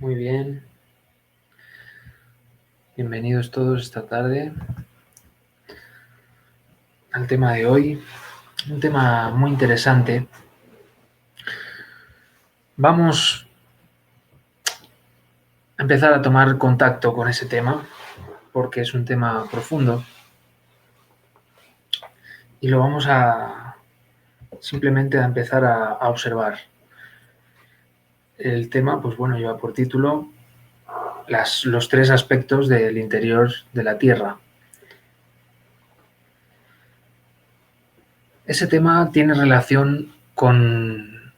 Muy bien. Bienvenidos todos esta tarde al tema de hoy. Un tema muy interesante. Vamos a empezar a tomar contacto con ese tema porque es un tema profundo y lo vamos a simplemente a empezar a observar. El tema, pues bueno, lleva por título los tres aspectos del interior de la Tierra. Ese tema tiene relación con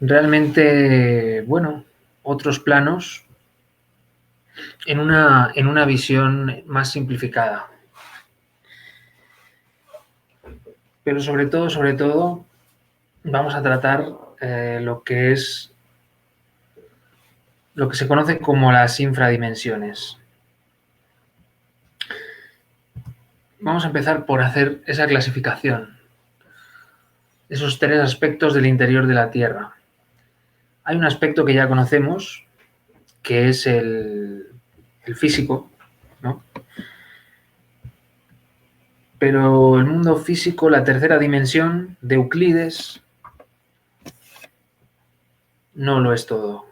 realmente, bueno, otros planos en una visión más simplificada. Pero sobre todo, vamos a tratar lo que se conoce como las infradimensiones. Vamos a empezar por hacer esa clasificación, esos tres aspectos del interior de la Tierra. Hay un aspecto que ya conocemos, que es el físico, ¿no? Pero el mundo físico, la tercera dimensión de Euclides, no lo es todo.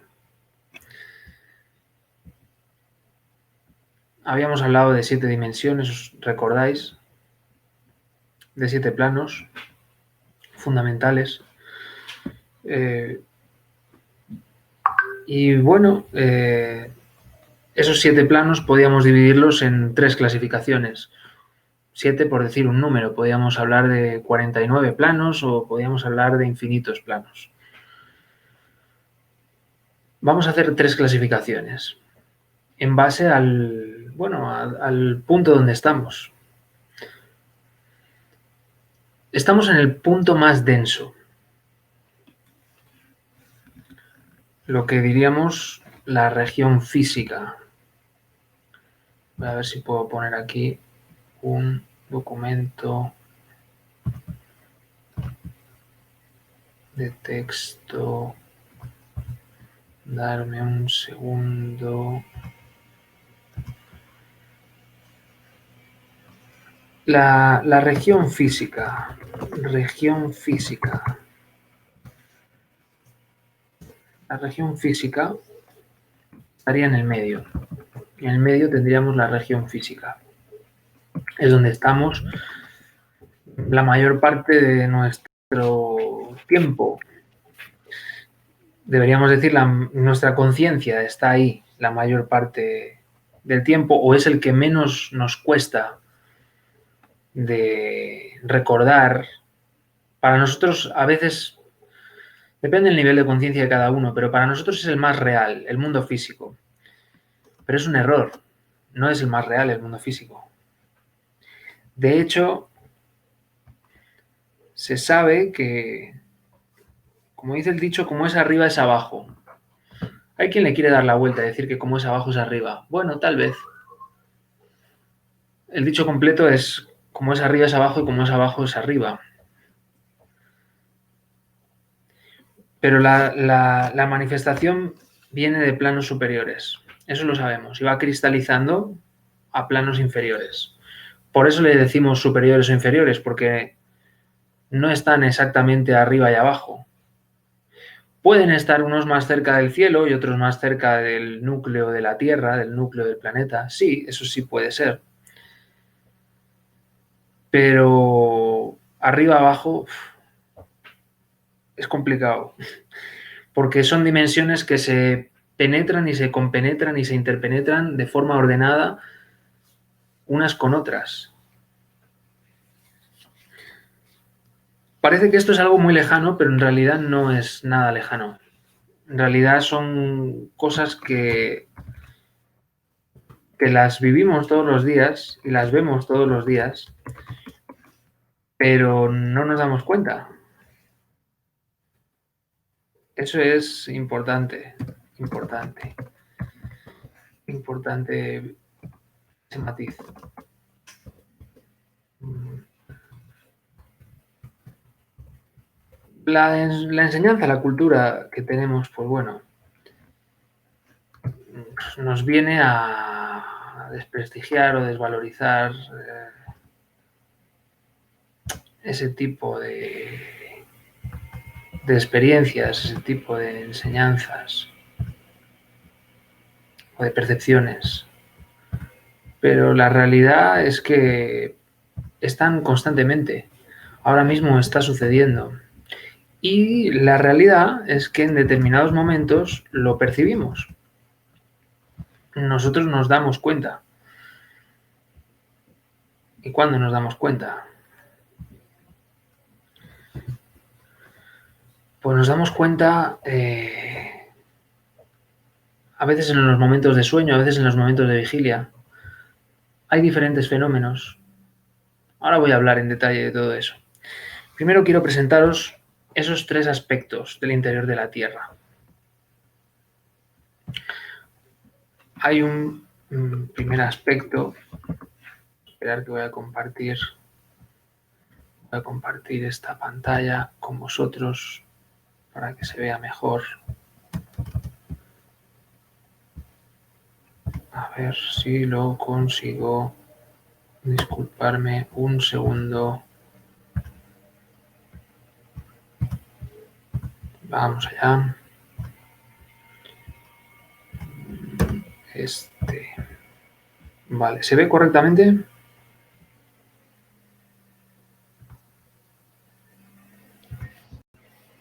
Habíamos hablado de 7 dimensiones, ¿os recordáis? De 7 planos fundamentales. Y bueno, esos 7 planos podíamos dividirlos en 3 clasificaciones. 7 por decir un número, podíamos hablar de 49 planos o podíamos hablar de infinitos planos. Vamos a hacer 3 clasificaciones en base al punto donde estamos. Estamos en el punto más denso, lo que diríamos la región física. Voy a ver si puedo poner aquí un documento de texto. Darme un segundo. La región física. La región física estaría en el medio. En el medio tendríamos la región física. Es donde estamos la mayor parte de nuestro tiempo. Deberíamos decir, nuestra conciencia está ahí la mayor parte del tiempo, o es el que menos nos cuesta de recordar. Para nosotros, a veces, depende del nivel de conciencia de cada uno, pero para nosotros es el más real, el mundo físico. Pero es un error, no es el más real el mundo físico. De hecho, se sabe que, como dice el dicho, como es arriba es abajo. Hay quien le quiere dar la vuelta y decir que como es abajo es arriba. Bueno, tal vez. El dicho completo es como es arriba es abajo y como es abajo es arriba. Pero la manifestación viene de planos superiores. Eso lo sabemos. Y va cristalizando a planos inferiores. Por eso le decimos superiores o inferiores, porque no están exactamente arriba y abajo. Pueden estar unos más cerca del cielo y otros más cerca del núcleo de la Tierra, del núcleo del planeta. Sí, eso sí puede ser. Pero arriba abajo es complicado, porque son dimensiones que se penetran y se compenetran y se interpenetran de forma ordenada unas con otras. Parece que esto es algo muy lejano, pero en realidad no es nada lejano. En realidad son cosas que las vivimos todos los días y las vemos todos los días, pero no nos damos cuenta. Eso es importante ese matiz. la enseñanza, la cultura que tenemos, pues bueno, nos viene a desprestigiar o desvalorizar ese tipo de experiencias, ese tipo de enseñanzas o de percepciones. Pero la realidad es que están constantemente. Ahora mismo está sucediendo. Y la realidad es que en determinados momentos lo percibimos. Nosotros nos damos cuenta. ¿Y cuándo nos damos cuenta? Pues nos damos cuenta a veces en los momentos de sueño, a veces en los momentos de vigilia. Hay diferentes fenómenos. Ahora voy a hablar en detalle de todo eso. Primero quiero presentaros esos 3 aspectos del interior de la Tierra. Hay un primer aspecto. Esperar que voy a compartir esta pantalla con vosotros para que se vea mejor. A ver si lo consigo. Disculparme un segundo. Vamos allá. Vale, ¿se ve correctamente?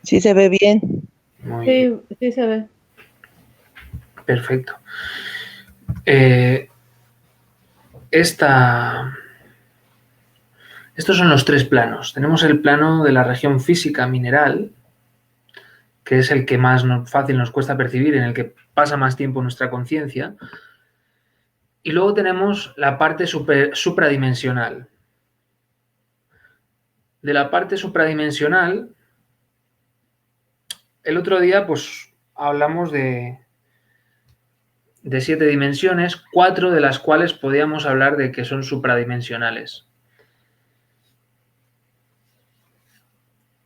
Sí, se ve bien. Muy bien. Sí se ve. Perfecto. Estos son los 3 planos. Tenemos el plano de la región física mineral, que es el que más fácil nos cuesta percibir, en el que pasa más tiempo nuestra conciencia. Y luego tenemos la parte supradimensional. De la parte supradimensional, el otro día pues hablamos de 7 dimensiones, 4 de las cuales podíamos hablar de que son supradimensionales.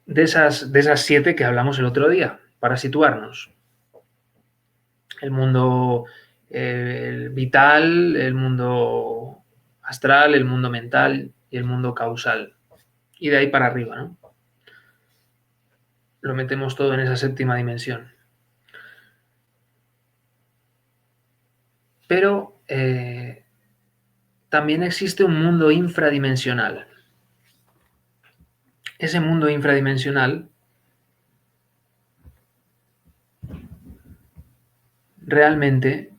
De esas 7 que hablamos el otro día, para situarnos. El mundo vital, el mundo astral, el mundo mental y el mundo causal. Y de ahí para arriba, ¿no? Lo metemos todo en esa 7ª dimensión. Pero también existe un mundo infradimensional. Ese mundo infradimensional realmente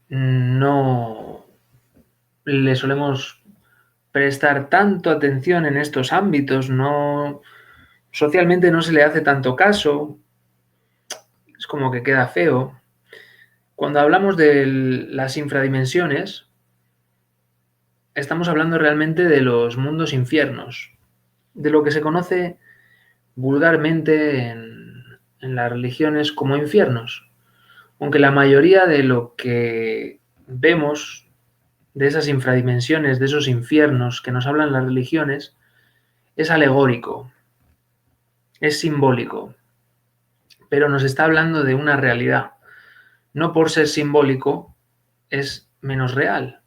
no le solemos prestar tanto atención en estos ámbitos, socialmente no se le hace tanto caso, es como que queda feo. Cuando hablamos de las infradimensiones, estamos hablando realmente de los mundos infiernos, de lo que se conoce vulgarmente en las religiones como infiernos. Aunque la mayoría de lo que vemos de esas infradimensiones, de esos infiernos que nos hablan las religiones, es alegórico, es simbólico, pero nos está hablando de una realidad. No por ser simbólico es menos real.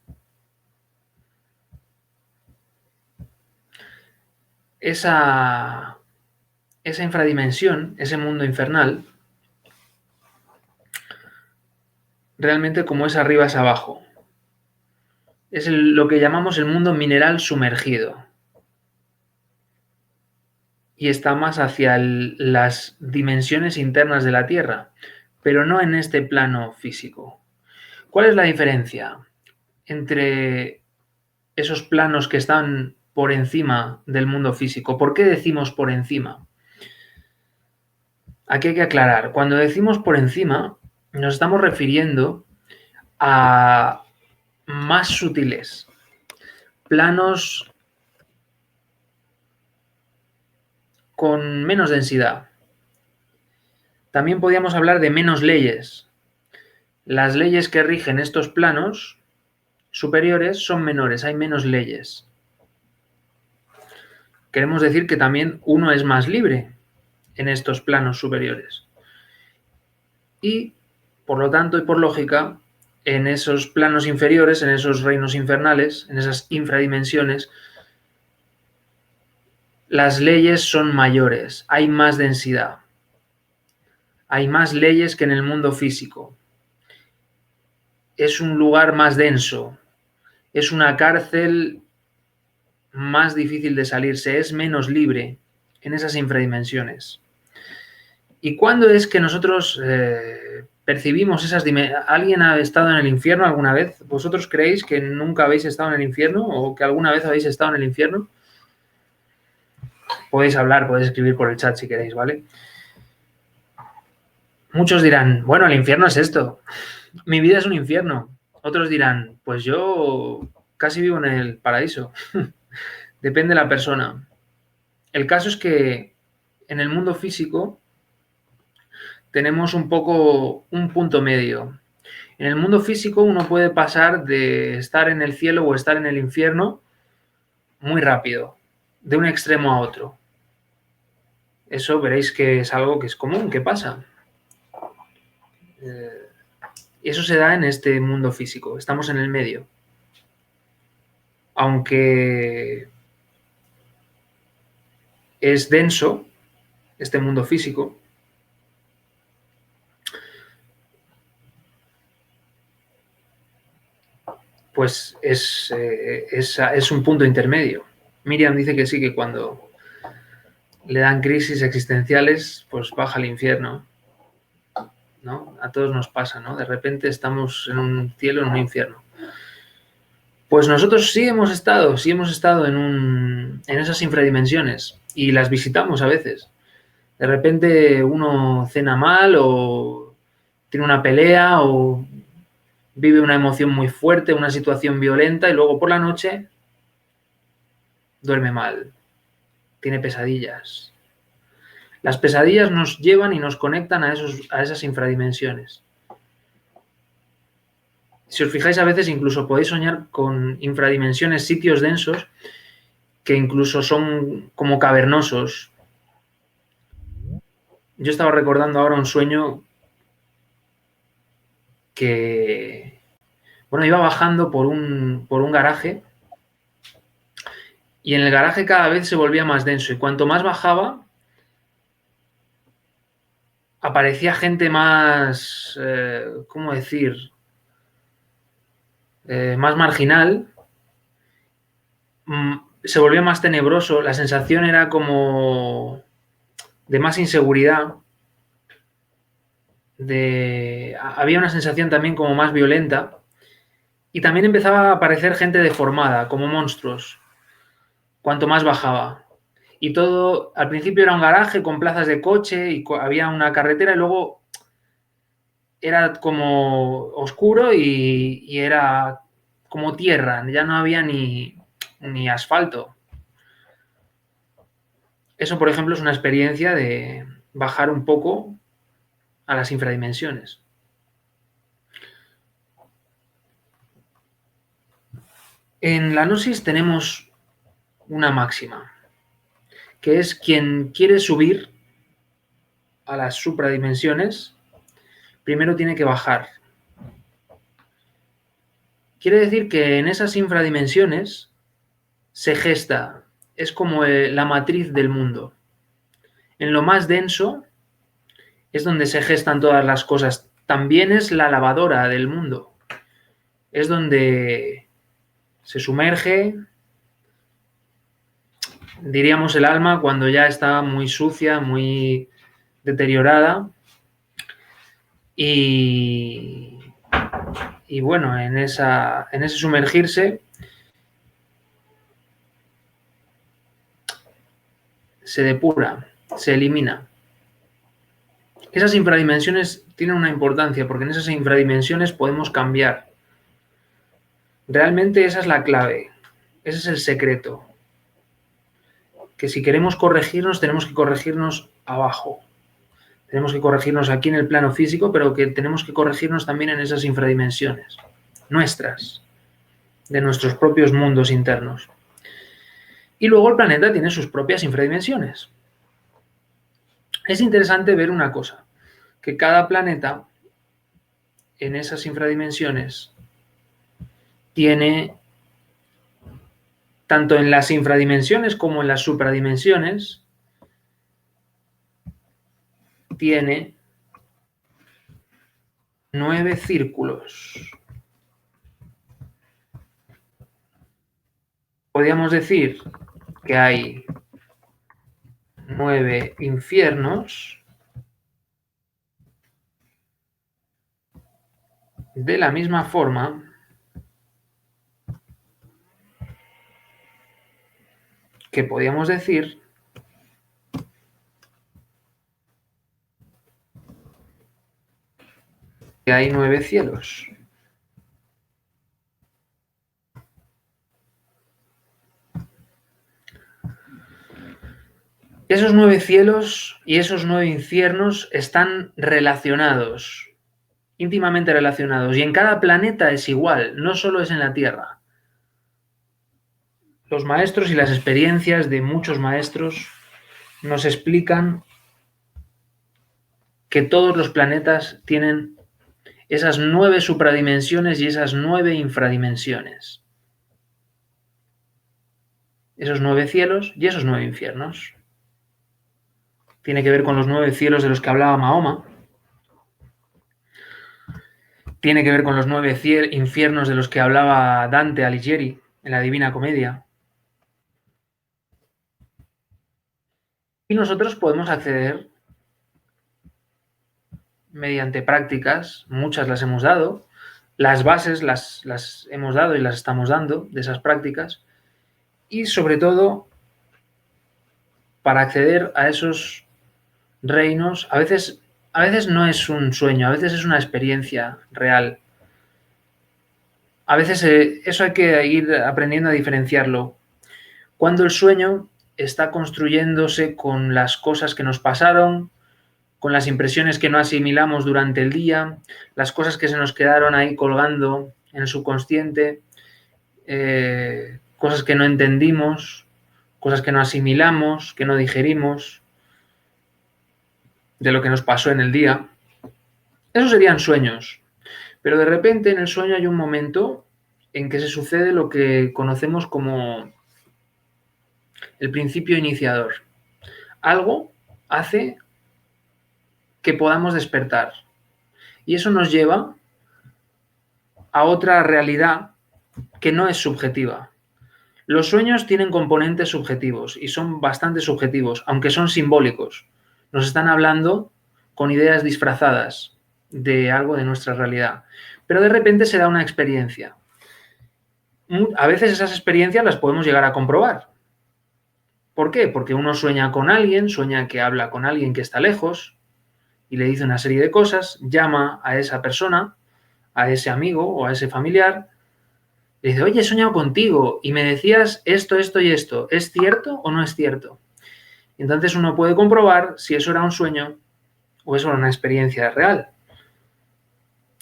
Esa infradimensión, ese mundo infernal, realmente como es arriba es abajo. Es lo que llamamos el mundo mineral sumergido. Y está más hacia las dimensiones internas de la Tierra, pero no en este plano físico. ¿Cuál es la diferencia entre esos planos que están por encima del mundo físico? ¿Por qué decimos por encima? Aquí hay que aclarar. Cuando decimos por encima, nos estamos refiriendo a más sutiles, planos con menos densidad. También podríamos hablar de menos leyes. Las leyes que rigen estos planos superiores son menores, hay menos leyes. queremos decir que también uno es más libre en estos planos superiores. Y, por lo tanto y por lógica, en esos planos inferiores, en esos reinos infernales, en esas infradimensiones, las leyes son mayores, hay más densidad, hay más leyes que en el mundo físico. Es un lugar más denso, es una cárcel más difícil de salirse, es menos libre en esas infradimensiones. ¿Y cuándo es que nosotros percibimos esas dimensiones? ¿Alguien ha estado en el infierno alguna vez? ¿Vosotros creéis que nunca habéis estado en el infierno o que alguna vez habéis estado en el infierno? Podéis hablar, podéis escribir por el chat si queréis, ¿vale? Muchos dirán, bueno, el infierno es esto. Mi vida es un infierno. Otros dirán, pues yo casi vivo en el paraíso. Depende de la persona. El caso es que en el mundo físico tenemos un poco un punto medio. En el mundo físico uno puede pasar de estar en el cielo o estar en el infierno muy rápido, de un extremo a otro. Eso veréis que es algo que es común, que pasa. Eso se da en este mundo físico, estamos en el medio. Aunque es denso este mundo físico, pues es un punto intermedio. Miriam dice que sí, que cuando le dan crisis existenciales, pues baja al infierno, ¿no? A todos nos pasa, ¿no? De repente estamos en un cielo, en un infierno. Pues nosotros sí hemos estado en esas infradimensiones y las visitamos a veces. De repente uno cena mal o tiene una pelea o vive una emoción muy fuerte, una situación violenta y luego por la noche duerme mal, tiene pesadillas. Las pesadillas nos llevan y nos conectan a esas infradimensiones. Si os fijáis, a veces incluso podéis soñar con infradimensiones, sitios densos, que incluso son como cavernosos. Yo estaba recordando ahora un sueño que, bueno, iba bajando por un garaje y en el garaje cada vez se volvía más denso y cuanto más bajaba, aparecía gente más, ¿cómo decir?, más marginal, se volvía más tenebroso, la sensación era como de más inseguridad, había una sensación también como más violenta y también empezaba a aparecer gente deformada, como monstruos, cuanto más bajaba. Y todo, al principio era un garaje con plazas de coche y había una carretera y luego era como oscuro y era como tierra, ya no había ni asfalto. Eso, por ejemplo, es una experiencia de bajar un poco a las infradimensiones. En la gnosis tenemos una máxima, que es quien quiere subir a las supradimensiones, primero tiene que bajar. Quiere decir que en esas infradimensiones se gesta, es como la matriz del mundo. En lo más denso es donde se gestan todas las cosas. También es la lavadora del mundo. Es donde se sumerge, diríamos, el alma cuando ya está muy sucia, muy deteriorada. Y bueno, en ese sumergirse se depura, se elimina. Esas infradimensiones tienen una importancia porque en esas infradimensiones podemos cambiar. Realmente esa es la clave, ese es el secreto. Que si queremos corregirnos, tenemos que corregirnos abajo. Tenemos que corregirnos aquí en el plano físico, pero que tenemos que corregirnos también en esas infradimensiones nuestras, de nuestros propios mundos internos. Y luego el planeta tiene sus propias infradimensiones. Es interesante ver una cosa, que cada planeta en esas infradimensiones tiene, tanto en las infradimensiones como en las supradimensiones, tiene 9 círculos. Podríamos decir que hay 9 infiernos de la misma forma que podríamos decir que hay 9 cielos. Esos 9 cielos y esos 9 infiernos están relacionados, íntimamente relacionados, y en cada planeta es igual, no solo es en la Tierra. Los maestros y las experiencias de muchos maestros nos explican que todos los planetas tienen esas 9 supradimensiones y esas 9 infradimensiones. Esos 9 cielos y esos 9 infiernos. Tiene que ver con los 9 cielos de los que hablaba Mahoma. Tiene que ver con los 9 infiernos de los que hablaba Dante Alighieri en la Divina Comedia. Y nosotros podemos acceder mediante prácticas, muchas las hemos dado, las bases las hemos dado y las estamos dando de esas prácticas, y sobre todo para acceder a esos reinos, a veces no es un sueño, a veces es una experiencia real. A veces eso hay que ir aprendiendo a diferenciarlo. Cuando el sueño está construyéndose con las cosas que nos pasaron, con las impresiones que no asimilamos durante el día, las cosas que se nos quedaron ahí colgando en el subconsciente, cosas que no entendimos, cosas que no asimilamos, que no digerimos, de lo que nos pasó en el día. Esos serían sueños. Pero de repente en el sueño hay un momento en que se sucede lo que conocemos como el principio iniciador. Algo hace que podamos despertar. Y eso nos lleva a otra realidad que no es subjetiva. Los sueños tienen componentes subjetivos y son bastante subjetivos, aunque son simbólicos. Nos están hablando con ideas disfrazadas de algo de nuestra realidad. Pero de repente se da una experiencia. A veces esas experiencias las podemos llegar a comprobar. ¿Por qué? Porque uno sueña con alguien, sueña que habla con alguien que está lejos y le dice una serie de cosas, llama a esa persona, a ese amigo o a ese familiar, le dice, oye, he soñado contigo y me decías esto, esto y esto. ¿Es cierto o no es cierto? Y entonces uno puede comprobar si eso era un sueño o eso era una experiencia real.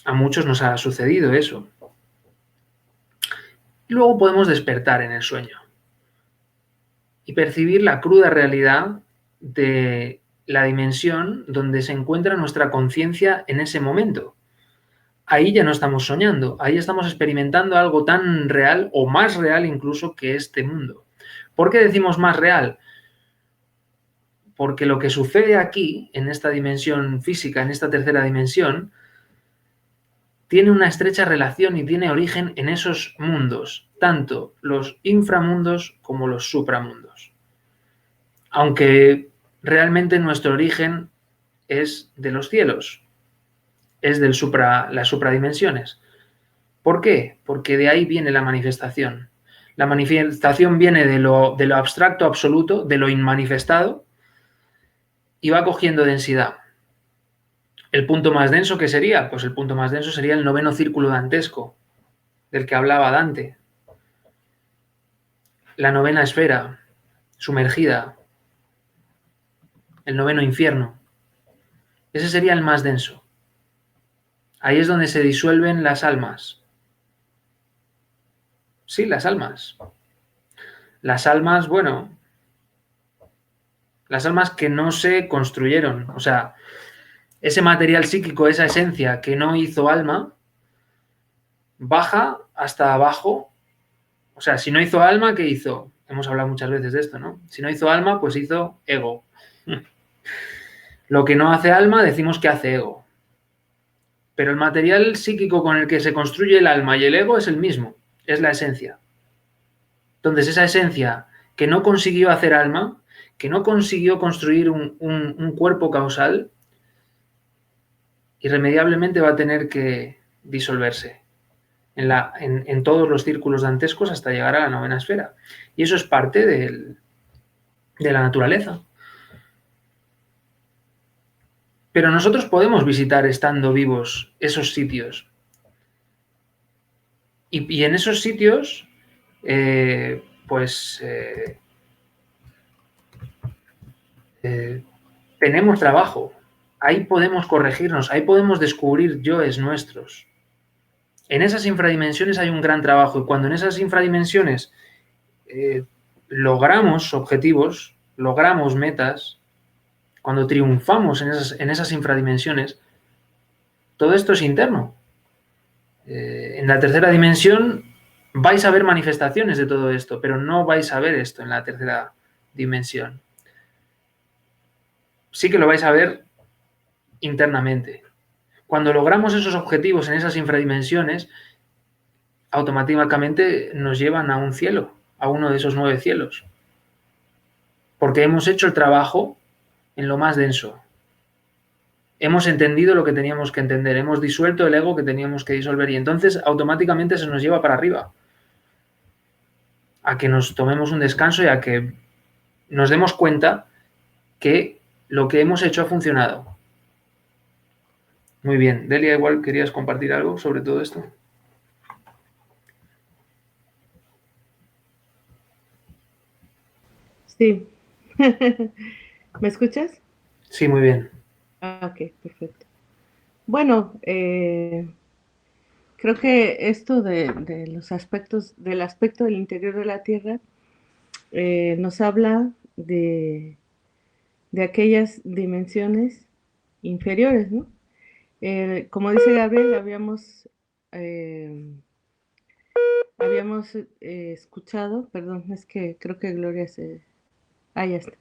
A muchos nos ha sucedido eso. Y luego podemos despertar en el sueño y percibir la cruda realidad de la dimensión donde se encuentra nuestra conciencia en ese momento. Ahí ya no estamos soñando, ahí estamos experimentando algo tan real o más real incluso que este mundo. ¿Por qué decimos más real? Porque lo que sucede aquí, en esta dimensión física, en esta tercera dimensión, tiene una estrecha relación y tiene origen en esos mundos, tanto los inframundos como los supramundos. Aunque realmente nuestro origen es de los cielos, es de las supradimensiones. ¿Por qué? Porque de ahí viene la manifestación. La manifestación viene de lo abstracto absoluto, de lo inmanifestado, y va cogiendo densidad. ¿El punto más denso qué sería? Pues el punto más denso sería el noveno círculo dantesco, del que hablaba Dante. La novena esfera, sumergida, el noveno infierno. Ese sería el más denso. Ahí es donde se disuelven las almas. Sí, las almas. Las almas, bueno, las almas que no se construyeron, o sea, ese material psíquico, esa esencia que no hizo alma, baja hasta abajo. O sea, si no hizo alma, ¿qué hizo? Hemos hablado muchas veces de esto, ¿no? Si no hizo alma, pues hizo ego. Lo que no hace alma, decimos que hace ego. Pero el material psíquico con el que se construye el alma y el ego es el mismo, es la esencia. Entonces, esa esencia que no consiguió hacer alma, que no consiguió construir un cuerpo causal, irremediablemente va a tener que disolverse en todos los círculos dantescos hasta llegar a la novena esfera. Y eso es parte de la naturaleza. Pero nosotros podemos visitar estando vivos esos sitios. Y en esos sitios, tenemos trabajo. Ahí podemos corregirnos, ahí podemos descubrir yoes nuestros. En esas infradimensiones hay un gran trabajo y cuando en esas infradimensiones logramos objetivos, logramos metas, cuando triunfamos en esas infradimensiones, todo esto es interno. En la tercera dimensión vais a ver manifestaciones de todo esto, pero no vais a ver esto en la tercera dimensión. Sí que lo vais a ver internamente. Cuando logramos esos objetivos en esas infradimensiones, automáticamente nos llevan a un cielo, a uno de esos 9 cielos. Porque hemos hecho el trabajo en lo más denso. Hemos entendido lo que teníamos que entender, hemos disuelto el ego que teníamos que disolver y entonces automáticamente se nos lleva para arriba. A que nos tomemos un descanso y a que nos demos cuenta que lo que hemos hecho ha funcionado. Muy bien. Delia, igual querías compartir algo sobre todo esto. Sí. ¿Me escuchas? Sí, muy bien. Ok, perfecto. Bueno, creo que esto de los aspectos, del aspecto del interior de la Tierra, nos habla de aquellas dimensiones inferiores, ¿no? Como dice Gabriel, habíamos escuchado, perdón, es que creo que Gloria se... Ah, ya está.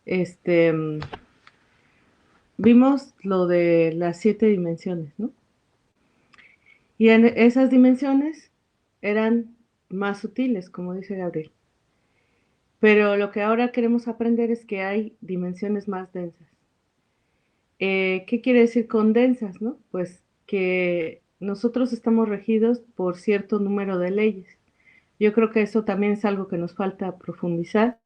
Este, vimos lo de las 7 dimensiones, ¿no? Y en esas dimensiones eran más sutiles, como dice Gabriel. Pero lo que ahora queremos aprender es que hay dimensiones más densas. ¿Qué quiere decir con densas, no? Pues que nosotros estamos regidos por cierto número de leyes. Yo creo que eso también es algo que nos falta profundizar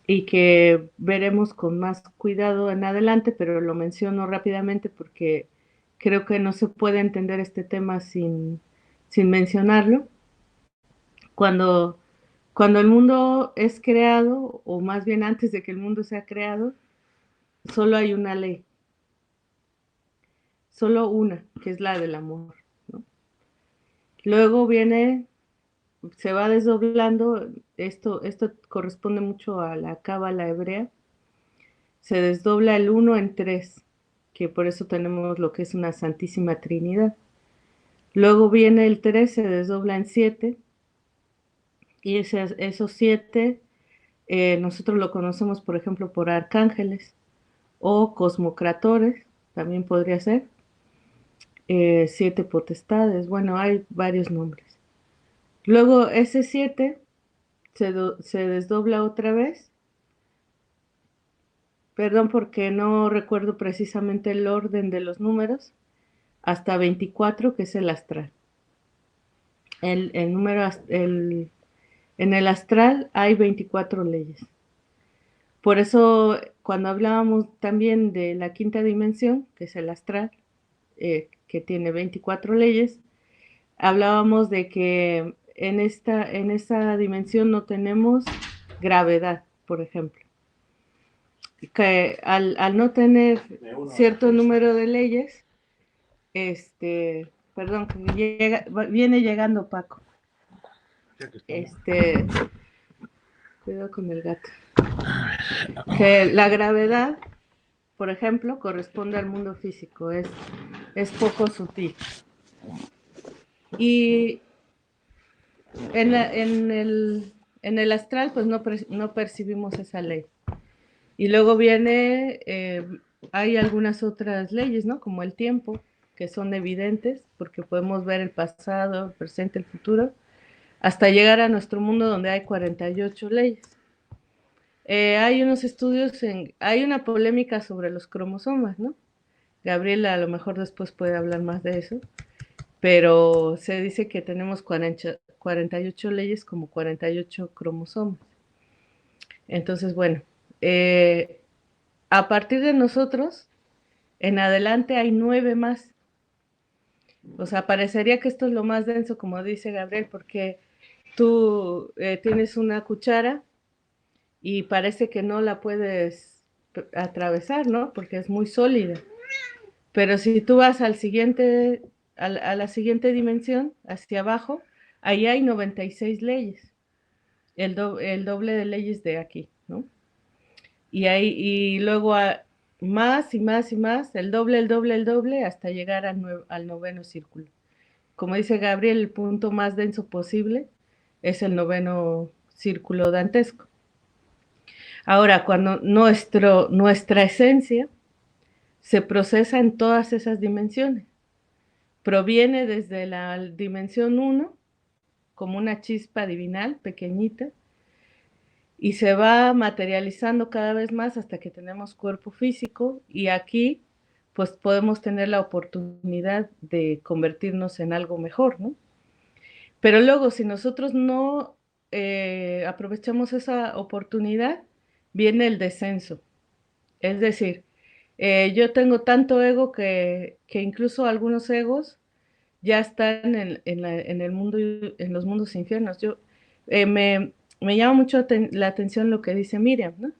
y que veremos con más cuidado en adelante, pero lo menciono rápidamente porque creo que no se puede entender este tema sin mencionarlo. Cuando, cuando el mundo es creado, o más bien antes de que el mundo sea creado, solo hay una ley, solo una, que es la del amor, ¿no? Luego viene, se va desdoblando, esto corresponde mucho a la cábala hebrea, se desdobla el 1 en 3, que por eso tenemos lo que es una Santísima Trinidad. Luego viene el 3, se desdobla en 7, y esos 7 nosotros lo conocemos, por ejemplo, por arcángeles o cosmocratores, también podría ser, 7 potestades, bueno, hay varios nombres. Luego ese 7 se desdobla otra vez, perdón porque no recuerdo precisamente el orden de los números, hasta 24, que es el astral. El número, en el astral hay 24 leyes. Por eso, cuando hablábamos también de la quinta dimensión, que es el astral, que tiene 24 leyes, hablábamos de que en esa dimensión no tenemos gravedad, por ejemplo. Que al no tener cierto número de leyes, perdón, viene llegando Paco. cuidado con el gato. Que la gravedad, por ejemplo, corresponde al mundo físico, es poco sutil. Y en el astral, pues no percibimos esa ley. Y luego viene, hay algunas otras leyes, ¿no? Como el tiempo, que son evidentes, porque podemos ver el pasado, el presente, el futuro, hasta llegar a nuestro mundo donde hay 48 leyes. Hay unos estudios, hay una polémica sobre los cromosomas, ¿no? Gabriela a lo mejor después puede hablar más de eso, pero se dice que tenemos 48 leyes como 48 cromosomas. Entonces, bueno, a partir de nosotros, en adelante hay 9 más. O sea, parecería que esto es lo más denso, como dice Gabriel, porque tú tienes una cuchara y parece que no la puedes atravesar, ¿no? Porque es muy sólida. Pero si tú vas al siguiente, a la siguiente dimensión, hacia abajo, ahí hay 96 leyes, el doble de leyes de aquí, ¿no? Y luego más y más y más, el doble, el doble, el doble, hasta llegar al noveno círculo. Como dice Gabriel, el punto más denso posible es el noveno círculo dantesco. Ahora, cuando nuestra esencia se procesa en todas esas dimensiones, proviene desde la dimensión 1 como una chispa divinal pequeñita y se va materializando cada vez más hasta que tenemos cuerpo físico y aquí pues podemos tener la oportunidad de convertirnos en algo mejor, ¿no? Pero luego si nosotros no aprovechamos esa oportunidad, viene el descenso. Es decir, yo tengo tanto ego que incluso algunos egos ya están en el mundo, en los mundos infiernos. Me llama mucho la atención lo que dice Miriam, ¿no?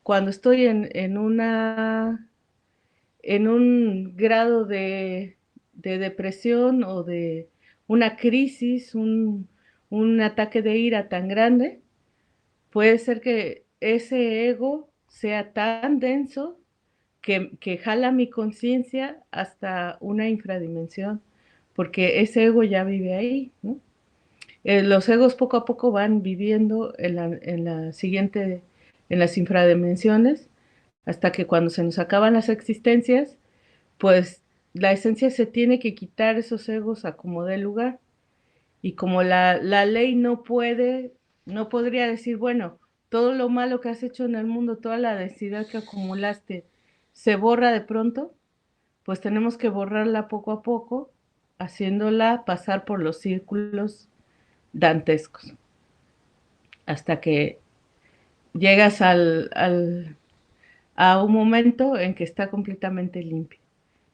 Cuando estoy en un grado de depresión o de una crisis, un ataque de ira tan grande, puede ser que ese ego sea tan denso que jala mi conciencia hasta una infradimensión, porque ese ego ya vive ahí, ¿no? Los egos poco a poco van viviendo en las infradimensiones, hasta que cuando se nos acaban las existencias, pues la esencia se tiene que quitar esos egos a como dé lugar. Y como la ley no podría decir, bueno, todo lo malo que has hecho en el mundo, toda la densidad que acumulaste, se borra de pronto, pues tenemos que borrarla poco a poco, haciéndola pasar por los círculos dantescos, hasta que llegas a un momento en que está completamente limpio.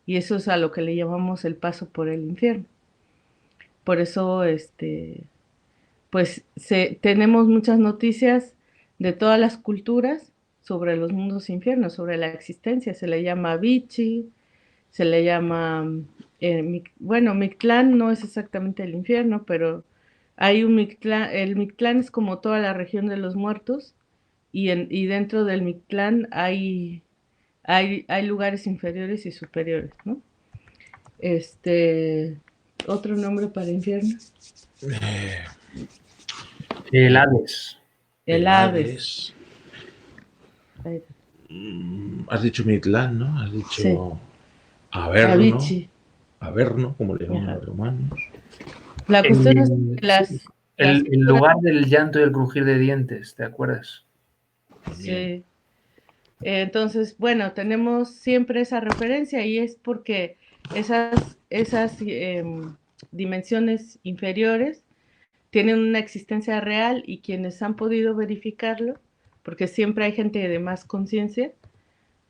Y eso es a lo que le llamamos el paso por el infierno. Por eso, pues tenemos muchas noticias de todas las culturas sobre los mundos infiernos, sobre la existencia. Se le llama Vichy, se le llama, bueno, Mictlán no es exactamente el infierno, pero hay un Mictlán, el Mictlán es como toda la región de los muertos y dentro del Mictlán hay lugares inferiores y superiores, ¿no? Otro nombre para infierno. Eh, El Hades. El Hades. Has dicho Mitlán, ¿no? Has dicho Sí. Averno. Avicii. Averno, como le llaman Ajá. los romanos. La cuestión es que El lugar del llanto y el crujir de dientes, ¿te acuerdas? Sí. Entonces, bueno, tenemos siempre esa referencia y es porque esas dimensiones inferiores tienen una existencia real y quienes han podido verificarlo, porque siempre hay gente de más conciencia,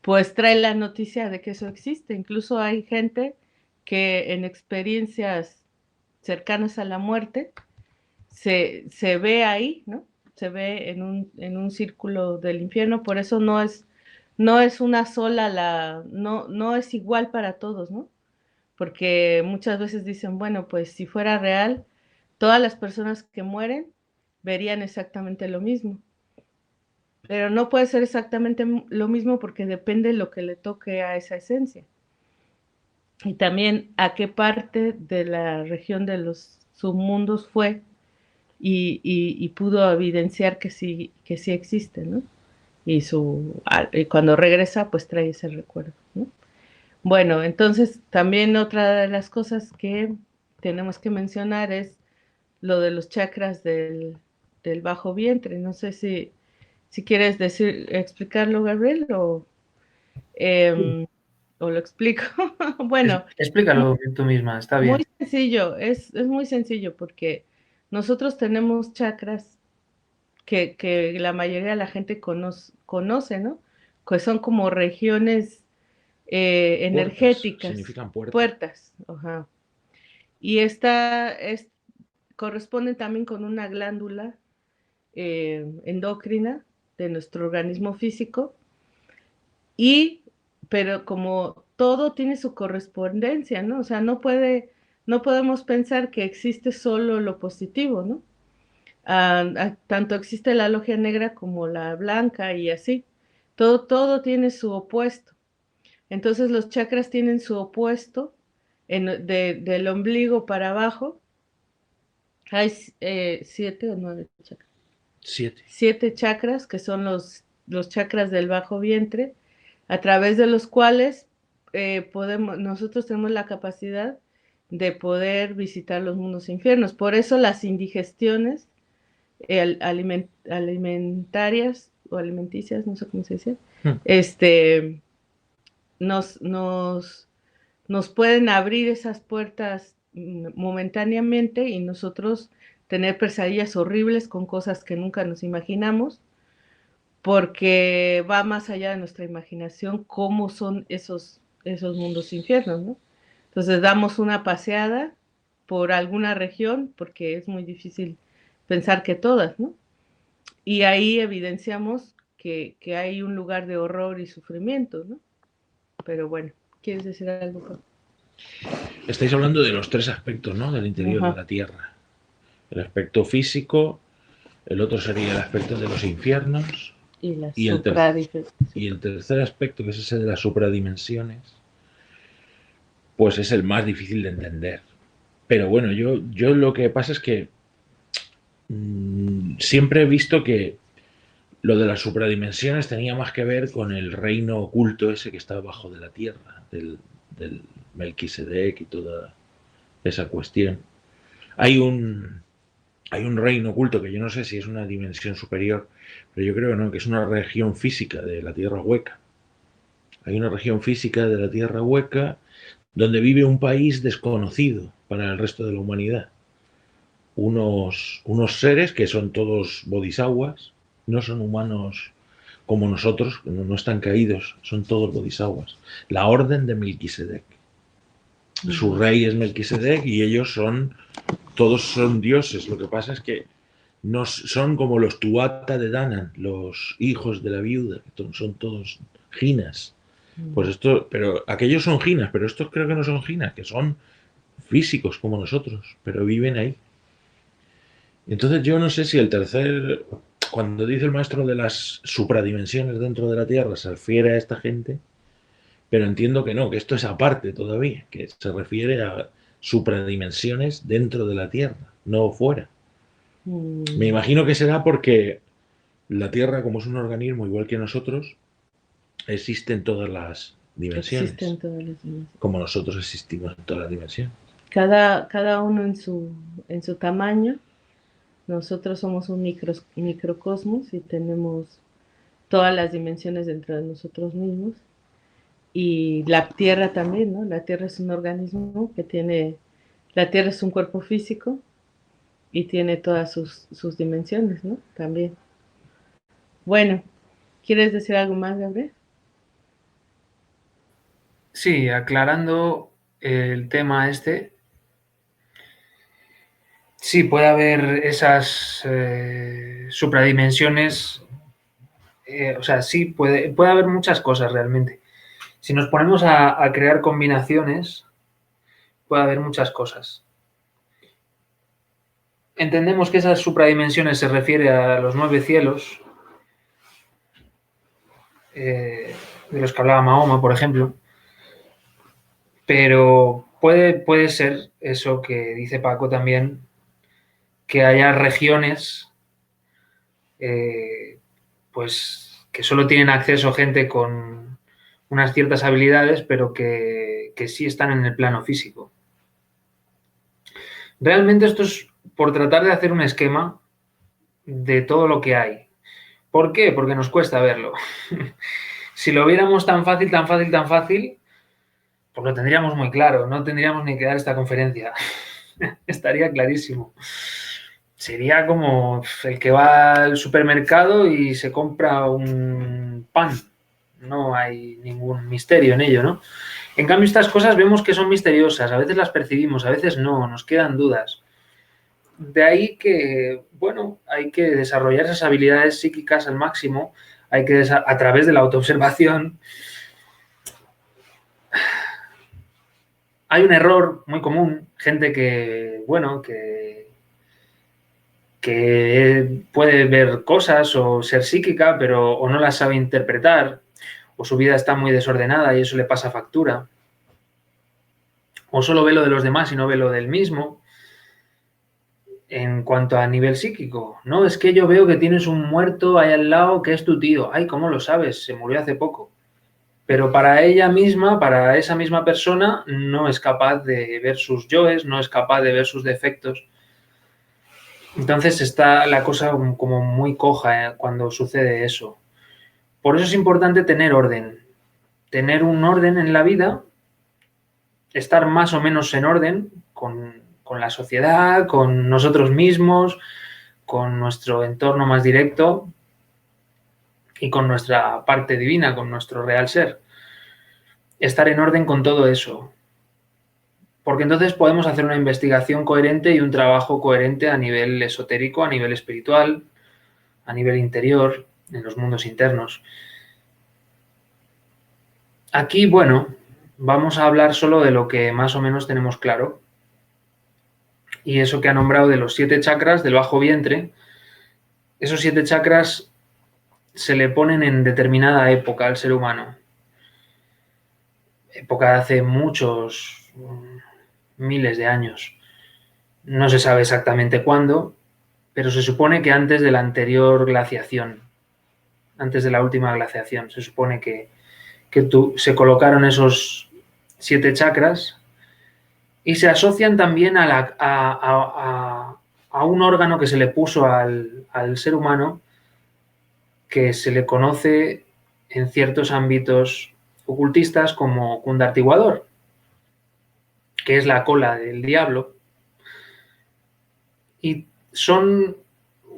pues trae la noticia de que eso existe. Incluso hay gente que en experiencias cercanas a la muerte se ve ahí, ¿no? Se ve en un círculo del infierno, por eso no es una sola, no es igual para todos, ¿no? Porque muchas veces dicen, bueno, pues si fuera real, todas las personas que mueren verían exactamente lo mismo. Pero no puede ser exactamente lo mismo porque depende de lo que le toque a esa esencia. Y también a qué parte de la región de los submundos fue y pudo evidenciar que sí existe, ¿no? Y cuando regresa, pues trae ese recuerdo, ¿no? Bueno, entonces también otra de las cosas que tenemos que mencionar es lo de los chakras del bajo vientre. No sé si quieres explicarlo, Gabriel, o lo explico. Bueno, Explícalo tú misma, está bien. muy sencillo, es muy sencillo porque nosotros tenemos chakras que la mayoría de la gente conoce, ¿no? Que son como regiones Puertas, energéticas, significan puertas. puertas, ajá. Y corresponde también con una glándula endocrina de nuestro organismo físico, pero como todo tiene su correspondencia, ¿no? O sea, no podemos pensar que existe solo lo positivo, ¿no? Tanto existe la logia negra como la blanca y así. Todo tiene su opuesto. Entonces los chakras tienen su opuesto del ombligo para abajo. Hay 7 o 9 chakras. 7. 7 chakras que son los chakras del bajo vientre, a través de los cuales nosotros tenemos la capacidad de poder visitar los mundos infiernos. Por eso las indigestiones alimentarias o alimenticias, no sé cómo se dice, nos, nos, nos pueden abrir esas puertas momentáneamente y nosotros tener pesadillas horribles con cosas que nunca nos imaginamos, porque va más allá de nuestra imaginación cómo son esos mundos infiernos, ¿no? Entonces damos una paseada por alguna región, porque es muy difícil pensar que todas, ¿no? Y ahí evidenciamos que hay un lugar de horror y sufrimiento, ¿no? Pero bueno, ¿quieres decir algo, Pablo? Estáis hablando de los 3 aspectos, ¿no? Del interior de la Tierra. El aspecto físico, el otro sería el aspecto de los infiernos y el tercer aspecto, que es ese de las supradimensiones, pues es el más difícil de entender. Pero bueno, yo lo que pasa es que siempre he visto que lo de las supradimensiones tenía más que ver con el reino oculto ese que está bajo de la tierra, del Melquisedec y toda esa cuestión. Hay un reino oculto que yo no sé si es una dimensión superior, pero yo creo que no, que es una región física de la tierra hueca. Hay una región física de la tierra hueca donde vive un país desconocido para el resto de la humanidad. Unos seres que son todos bodhisattvas, no son humanos como nosotros, no están caídos, son todos bodhisattvas. La orden de Melquisedec. Su rey es Melquisedec y ellos todos son dioses. Lo que pasa es que no son como los Tuatha de Danann, los hijos de la viuda, que son todos ginas. Pues pero aquellos son ginas, pero estos creo que no son ginas, que son físicos como nosotros, pero viven ahí. Entonces yo no sé si cuando dice el maestro de las supradimensiones dentro de la Tierra, se refiere a esta gente, pero entiendo que no, que esto es aparte todavía, que se refiere a supradimensiones dentro de la Tierra, no fuera. Me imagino que será porque la Tierra, como es un organismo igual que nosotros, existe en todas las dimensiones. Existen todas las dimensiones. Como nosotros existimos en todas las dimensiones. Cada uno en su tamaño. Nosotros somos un microcosmos y tenemos todas las dimensiones dentro de nosotros mismos. Y la Tierra también, ¿no? La Tierra es un organismo la Tierra es un cuerpo físico y tiene todas sus dimensiones, ¿no? También. Bueno, ¿quieres decir algo más, Gabriel? Sí, aclarando el tema sí, puede haber esas supradimensiones, o sea, sí, puede haber muchas cosas realmente. Si nos ponemos a crear combinaciones, puede haber muchas cosas. entendemos que esas supradimensiones se refiere a los 9 cielos, de los que hablaba Mahoma, por ejemplo, pero puede ser eso que dice Paco también, que haya regiones pues que solo tienen acceso gente con unas ciertas habilidades, pero que sí están en el plano físico. Realmente esto es por tratar de hacer un esquema de todo lo que hay. ¿Por qué? Porque nos cuesta verlo. Si lo viéramos tan fácil, pues lo tendríamos muy claro, no tendríamos ni que dar esta conferencia. Estaría clarísimo. Sería como el que va al supermercado y se compra un pan. No hay ningún misterio en ello, ¿no? En cambio, estas cosas vemos que son misteriosas, a veces las percibimos, a veces no, nos quedan dudas. De ahí que, bueno, hay que desarrollar esas habilidades psíquicas al máximo, hay que, a través de la autoobservación. Hay un error muy común, gente que, bueno, que puede ver cosas o ser psíquica, pero o no las sabe interpretar, o su vida está muy desordenada y eso le pasa factura, o solo ve lo de los demás y no ve lo del mismo. En cuanto a nivel psíquico, no, es que yo veo que tienes un muerto ahí al lado que es tu tío. Ay, ¿cómo lo sabes? Se murió hace poco. Pero para ella misma, para esa misma persona, no es capaz de ver sus yoes, no es capaz de ver sus defectos. Entonces está la cosa como muy coja cuando sucede eso. Por eso es importante tener orden. Tener un orden en la vida, estar más o menos en orden con la sociedad, con nosotros mismos, con nuestro entorno más directo y con nuestra parte divina, con nuestro real ser. Estar en orden con todo eso. Porque entonces podemos hacer una investigación coherente y un trabajo coherente a nivel esotérico, a nivel espiritual, a nivel interior, en los mundos internos. Aquí, bueno, vamos a hablar solo de lo que más o menos tenemos claro. Y eso que ha nombrado de los 7 chakras del bajo vientre, esos 7 chakras se le ponen en determinada época al ser humano. Época de hace muchos miles de años. No se sabe exactamente cuándo, pero se supone que antes de la anterior glaciación, antes de la última glaciación, se supone que se colocaron esos 7 chakras y se asocian también a un órgano que se le puso al ser humano que se le conoce en ciertos ámbitos ocultistas como Kundartiguador, que es la cola del diablo, y son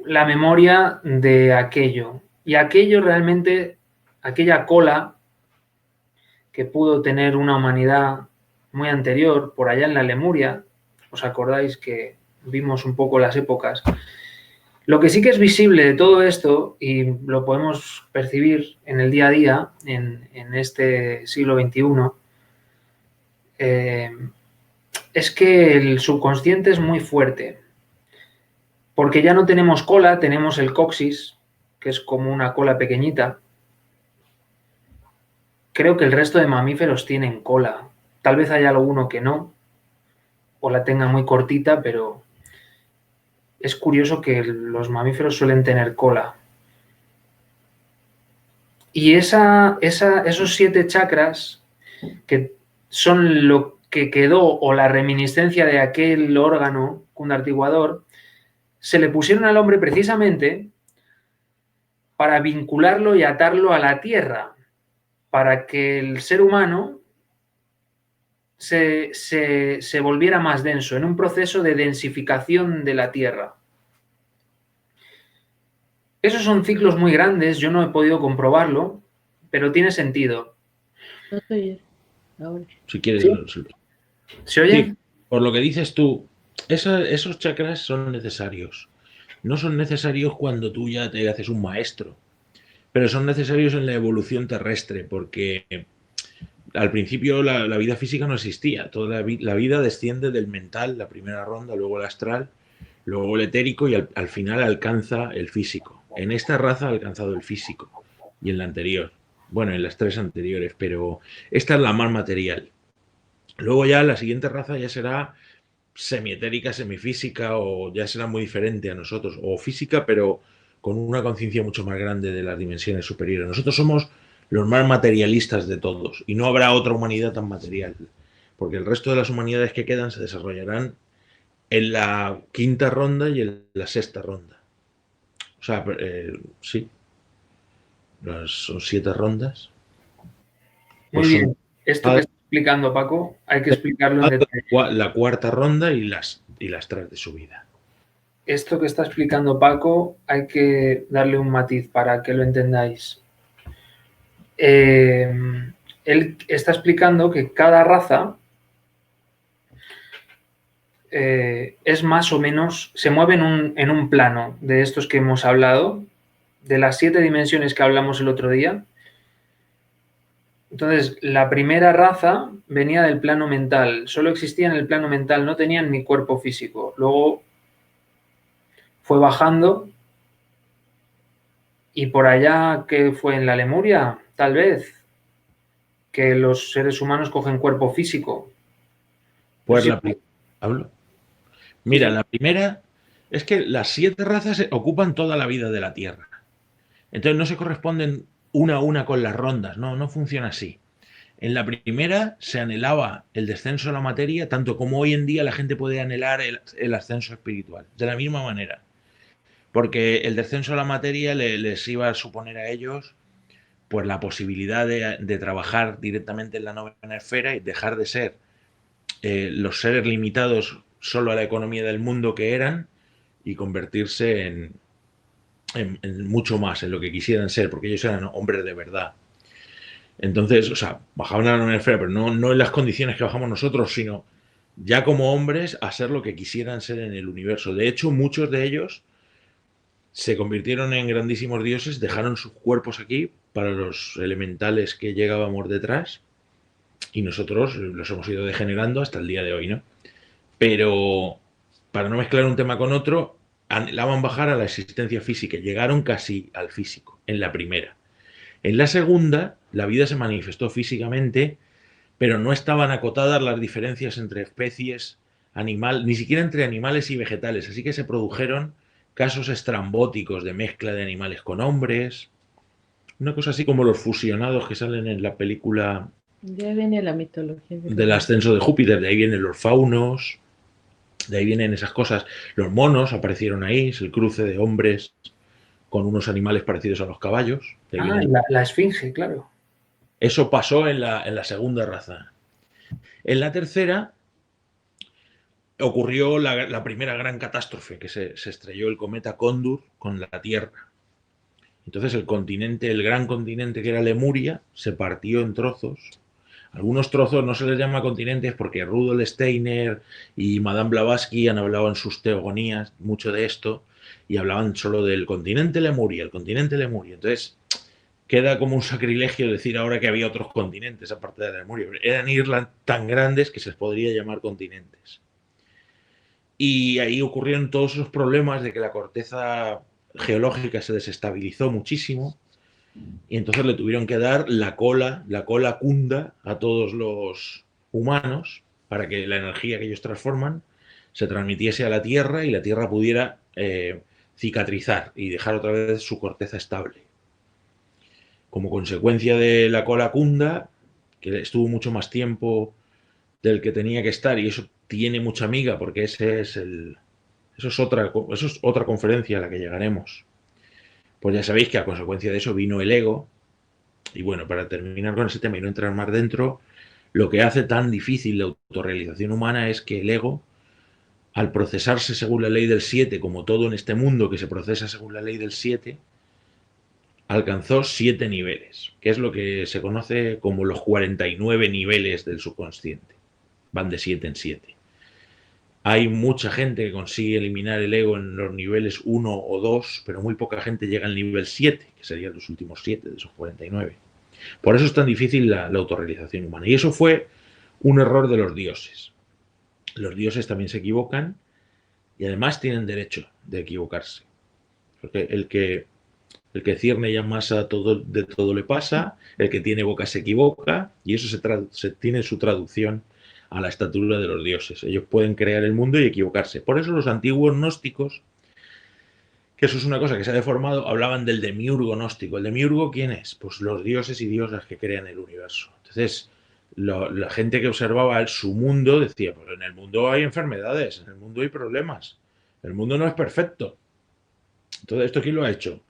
la memoria de aquello. Y aquello realmente, aquella cola que pudo tener una humanidad muy anterior, por allá en la Lemuria, ¿os acordáis que vimos un poco las épocas? Lo que sí que es visible de todo esto, y lo podemos percibir en el día a día, en este siglo XXI, es que el subconsciente es muy fuerte. Porque ya no tenemos cola, tenemos el coxis, que es como una cola pequeñita. Creo que el resto de mamíferos tienen cola. Tal vez haya alguno que no, o la tenga muy cortita, pero es curioso que los mamíferos suelen tener cola. Y esos 7 chakras, que son lo que quedó o la reminiscencia de aquel órgano kundartiguador, se le pusieron al hombre precisamente para vincularlo y atarlo a la tierra, para que el ser humano se volviera más denso, en un proceso de densificación de la tierra. Esos son ciclos muy grandes, yo no he podido comprobarlo, pero tiene sentido. No te oye ahora. Si quieres, ¿Sí? ¿Se oye? Sí, por lo que dices tú, esos chakras son necesarios. No son necesarios cuando tú ya te haces un maestro, pero son necesarios en la evolución terrestre, porque al principio la vida física no existía. Toda la vida desciende del mental, la primera ronda, luego el astral, luego el etérico y al final alcanza el físico. En esta raza ha alcanzado el físico y en la anterior. Bueno, en las 3 anteriores, pero esta es la más material. Luego ya la siguiente raza ya será semietérica, semifísica o ya será muy diferente a nosotros. O física, pero con una conciencia mucho más grande de las dimensiones superiores. Nosotros somos los más materialistas de todos y no habrá otra humanidad tan material. Porque el resto de las humanidades que quedan se desarrollarán en la 5ª ronda y en la 6ª ronda. O sea, sí, son 7 rondas. Muy Pues bien. son Esto que está explicando Paco, hay que explicarlo en detalle. la 4ª ronda y las 3 de subida. Esto que está explicando Paco, hay que darle un matiz para que lo entendáis. Él está explicando que cada raza es más o menos, se mueve en un plano de estos que hemos hablado, de las 7 dimensiones que hablamos el otro día. Entonces, la primera raza venía del plano mental, solo existía en el plano mental, no tenían ni cuerpo físico. Luego fue bajando y por allá, ¿qué fue en la Lemuria? Tal vez, que los seres humanos cogen cuerpo físico. Pues Sí. ¿Hablo? Sí, Mira, sí. la primera es que las 7 razas ocupan toda la vida de la Tierra. Entonces no se corresponden una a una con las rondas, no funciona así. En la primera se anhelaba el descenso de la materia, tanto como hoy en día la gente puede anhelar el ascenso espiritual, de la misma manera. Porque el descenso de la materia les iba a suponer a ellos pues la posibilidad de trabajar directamente en la 9ª esfera y dejar de ser los seres limitados solo a la economía del mundo que eran y convertirse en mucho más, en lo que quisieran ser, porque ellos eran hombres de verdad. Entonces, o sea, bajaban a la 9ª esfera, pero no en las condiciones que bajamos nosotros, sino ya como hombres a ser lo que quisieran ser en el universo. De hecho, muchos de ellos se convirtieron en grandísimos dioses, dejaron sus cuerpos aquí para los elementales que llegábamos detrás y nosotros los hemos ido degenerando hasta el día de hoy, ¿no? Pero para no mezclar un tema con otro, anhelaban bajar a la existencia física, llegaron casi al físico en la primera. En la segunda, la vida se manifestó físicamente, pero no estaban acotadas las diferencias entre especies, ni siquiera entre animales y vegetales, así que se produjeron casos estrambóticos de mezcla de animales con hombres, una cosa así como los fusionados que salen en la película Ya viene la mitología del griega. ascenso de Júpiter, de ahí vienen los faunos, de ahí vienen esas cosas. Los monos aparecieron ahí, es el cruce de hombres con unos animales parecidos a los caballos. De ahí viene La esfinge, claro. Eso pasó en la segunda raza. En la tercera ocurrió la primera gran catástrofe, que se estrelló el cometa Cóndor con la Tierra. Entonces el gran continente que era Lemuria, se partió en trozos. Algunos trozos no se les llama continentes porque Rudolf Steiner y Madame Blavatsky han hablado en sus teogonías mucho de esto y hablaban solo del continente Lemuria, el continente Lemuria. Entonces queda como un sacrilegio decir ahora que había otros continentes aparte de Lemuria. Eran islas tan grandes que se les podría llamar continentes. Y ahí ocurrieron todos esos problemas de que la corteza geológica se desestabilizó muchísimo y entonces le tuvieron que dar la cola cunda a todos los humanos para que la energía que ellos transforman se transmitiese a la Tierra y la Tierra pudiera cicatrizar y dejar otra vez su corteza estable. Como consecuencia de la cola cunda, que estuvo mucho más tiempo del que tenía que estar, y eso tiene mucha miga porque eso es otra conferencia a la que llegaremos. Pues ya sabéis que a consecuencia de eso vino el ego. Y bueno, para terminar con ese tema y no entrar más dentro, lo que hace tan difícil la autorrealización humana es que el ego, al procesarse según la ley del 7, como todo en este mundo que se procesa según la ley del 7, alcanzó 7 niveles, que es lo que se conoce como los 49 niveles del subconsciente. Van de 7 en 7. Hay mucha gente que consigue eliminar el ego en los niveles 1 o 2, pero muy poca gente llega al nivel 7, que serían los últimos 7 de esos 49. Por eso es tan difícil la autorrealización humana. Y eso fue un error de los dioses. Los dioses también se equivocan Y además tienen derecho de equivocarse. Porque el que cierne ya masa todo, de todo le pasa, el que tiene boca se equivoca, y eso se tiene su traducción a la estatura de los dioses. Ellos pueden crear el mundo y equivocarse. Por eso los antiguos gnósticos, que eso es una cosa que se ha deformado, hablaban del demiurgo gnóstico. ¿El demiurgo quién es? Pues los dioses y diosas que crean el universo. Entonces, la gente que observaba su mundo decía, pues en el mundo hay enfermedades, en el mundo hay problemas, el mundo no es perfecto. Entonces, ¿esto quién lo ha hecho?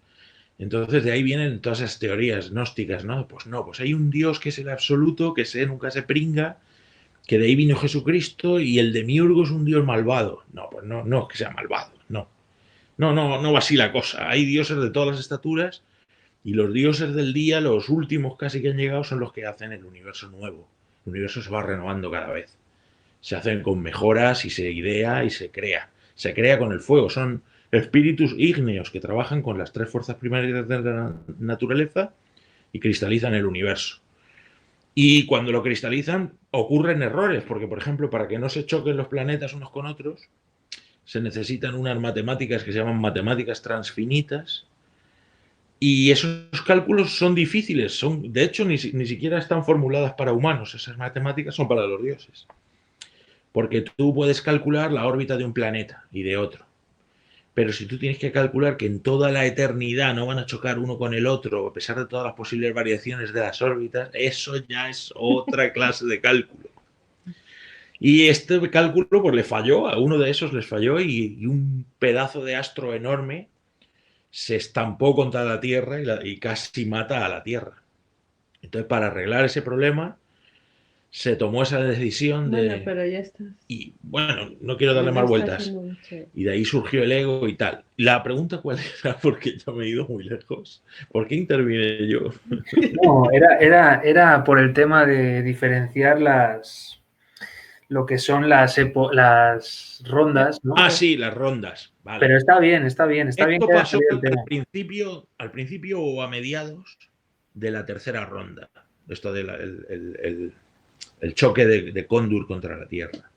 Entonces de ahí vienen todas esas teorías gnósticas, ¿no? No, pues hay un Dios que es el absoluto, que nunca se pringa, que de ahí vino Jesucristo y el demiurgo es un Dios malvado. No, pues no es que sea malvado, no. No va así la cosa. Hay dioses de todas las estaturas y los dioses del día, los últimos casi que han llegado, son los que hacen el universo nuevo. El universo se va renovando cada vez. Se hacen con mejoras y se idea y se crea. Se crea con el fuego. Son espíritus ígneos que trabajan con las tres fuerzas primarias de la naturaleza y cristalizan el universo. Y cuando lo cristalizan ocurren errores, porque por ejemplo, para que no se choquen los planetas unos con otros, se necesitan unas matemáticas que se llaman matemáticas transfinitas, y esos cálculos son difíciles, de hecho ni siquiera están formuladas para humanos, esas matemáticas son para los dioses. Porque tú puedes calcular la órbita de un planeta y de otro. Pero si tú tienes que calcular que en toda la eternidad no van a chocar uno con el otro, a pesar de todas las posibles variaciones de las órbitas, eso ya es otra clase de cálculo. Y este cálculo pues le falló, a uno de esos les falló y un pedazo de astro enorme se estampó contra la Tierra y casi mata a la Tierra. Entonces, para arreglar ese problema, se tomó esa decisión Bueno, de... pero ya estás. Y bueno, no quiero darle Ya más está vueltas. haciendo mucho. Y de ahí surgió el ego y tal. La pregunta cuál era, porque yo me he ido muy lejos. ¿Por qué intervine yo? No, era por el tema de diferenciar lo que son las rondas, ¿no? Ah, sí, las rondas. Vale. Pero está bien Esto que haya pasó salido el tema. al principio o a mediados de la tercera ronda. Esto del el choque de Cóndor contra la Tierra.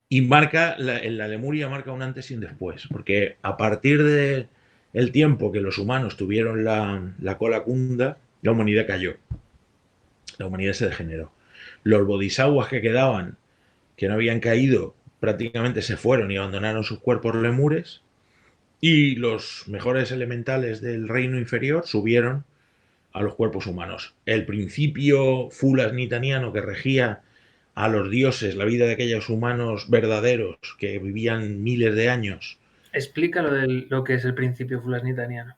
Y en la Lemuria marca un antes y un después, porque a partir de el tiempo que los humanos tuvieron la cola cunda, la humanidad cayó. La humanidad se degeneró. Los bodhisattvas que quedaban, que no habían caído, prácticamente se fueron y abandonaron sus cuerpos lemures, y los mejores elementales del reino inferior subieron a los cuerpos humanos. El principio fulasnitaniano que regía a los dioses, la vida de aquellos humanos verdaderos que vivían miles de años. Explica lo que es el principio fulasnitaniano.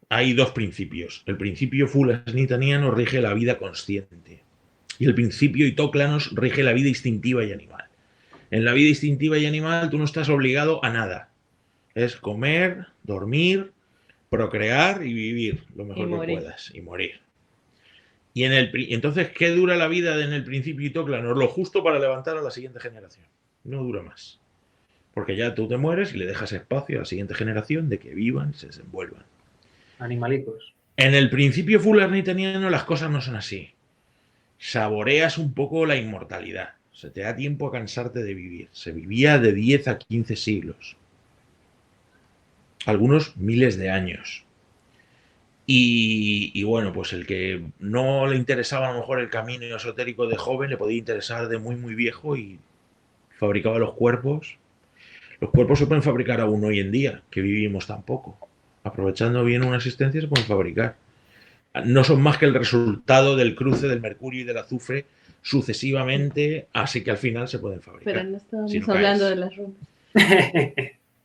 Hay dos principios. El principio fulasnitaniano rige la vida consciente y el principio itóclanos rige la vida instintiva y animal. En la vida instintiva y animal tú no estás obligado a nada. Es comer, dormir, procrear y vivir lo mejor que puedas y morir. Y entonces, ¿qué dura la vida en el principio itóclano? Lo justo para levantar a la siguiente generación. No dura más. Porque ya tú te mueres y le dejas espacio a la siguiente generación de que vivan y se desenvuelvan. Animalicos. En el principio fulasnitaniano las cosas no son así. Saboreas un poco la inmortalidad. O sea, te da tiempo a cansarte de vivir. Se vivía de 10 a 15 siglos. Algunos miles de años. Y bueno, pues el que no le interesaba a lo mejor el camino esotérico de joven, le podía interesar de muy, muy viejo y fabricaba los cuerpos. Los cuerpos se pueden fabricar aún hoy en día, que vivimos tan poco. Aprovechando bien una existencia se pueden fabricar. No son más que el resultado del cruce del mercurio y del azufre sucesivamente, así que al final se pueden fabricar. Pero no estábamos hablando de las rondas.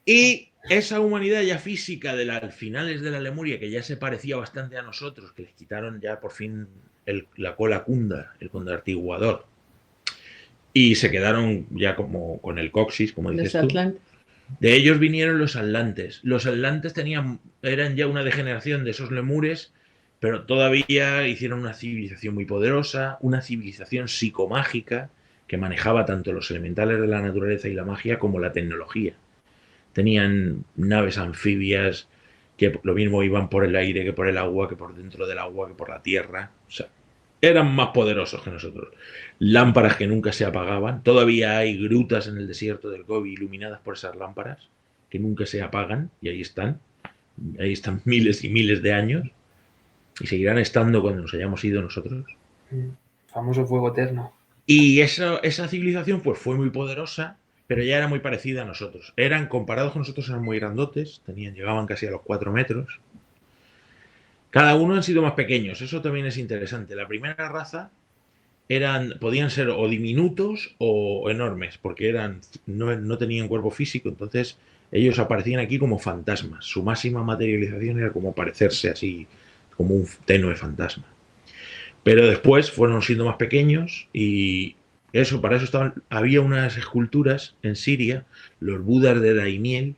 Y esa humanidad ya física de las finales de la Lemuria, que ya se parecía bastante a nosotros, que les quitaron ya por fin la cola cunda, el condartiguador, y se quedaron ya como con el coxis, como dices tú. Atlantes. De ellos vinieron los atlantes. Los atlantes eran ya una degeneración de esos lemures, pero todavía hicieron una civilización muy poderosa, una civilización psicomágica que manejaba tanto los elementales de la naturaleza y la magia como la tecnología. Tenían naves anfibias que lo mismo iban por el aire que por el agua, que por dentro del agua, que por la tierra. O sea, Eran más poderosos que nosotros. Lámparas que nunca se apagaban. Todavía hay grutas en el desierto del Gobi iluminadas por esas lámparas que nunca se apagan y ahí están. Ahí están miles y miles de años y seguirán estando cuando nos hayamos ido nosotros. Famoso fuego eterno. Y esa civilización pues fue muy poderosa, pero ya era muy parecida a nosotros. Eran, comparados con nosotros, eran muy grandotes, llegaban casi a los 4 metros. Cada uno han sido más pequeños, eso también es interesante. La primera raza podían ser o diminutos o enormes, porque no tenían cuerpo físico, entonces ellos aparecían aquí como fantasmas. Su máxima materialización era como parecerse así, como un tenue fantasma. Pero después fueron siendo más pequeños y para eso había unas esculturas en Siria, los Budas de Daimiel,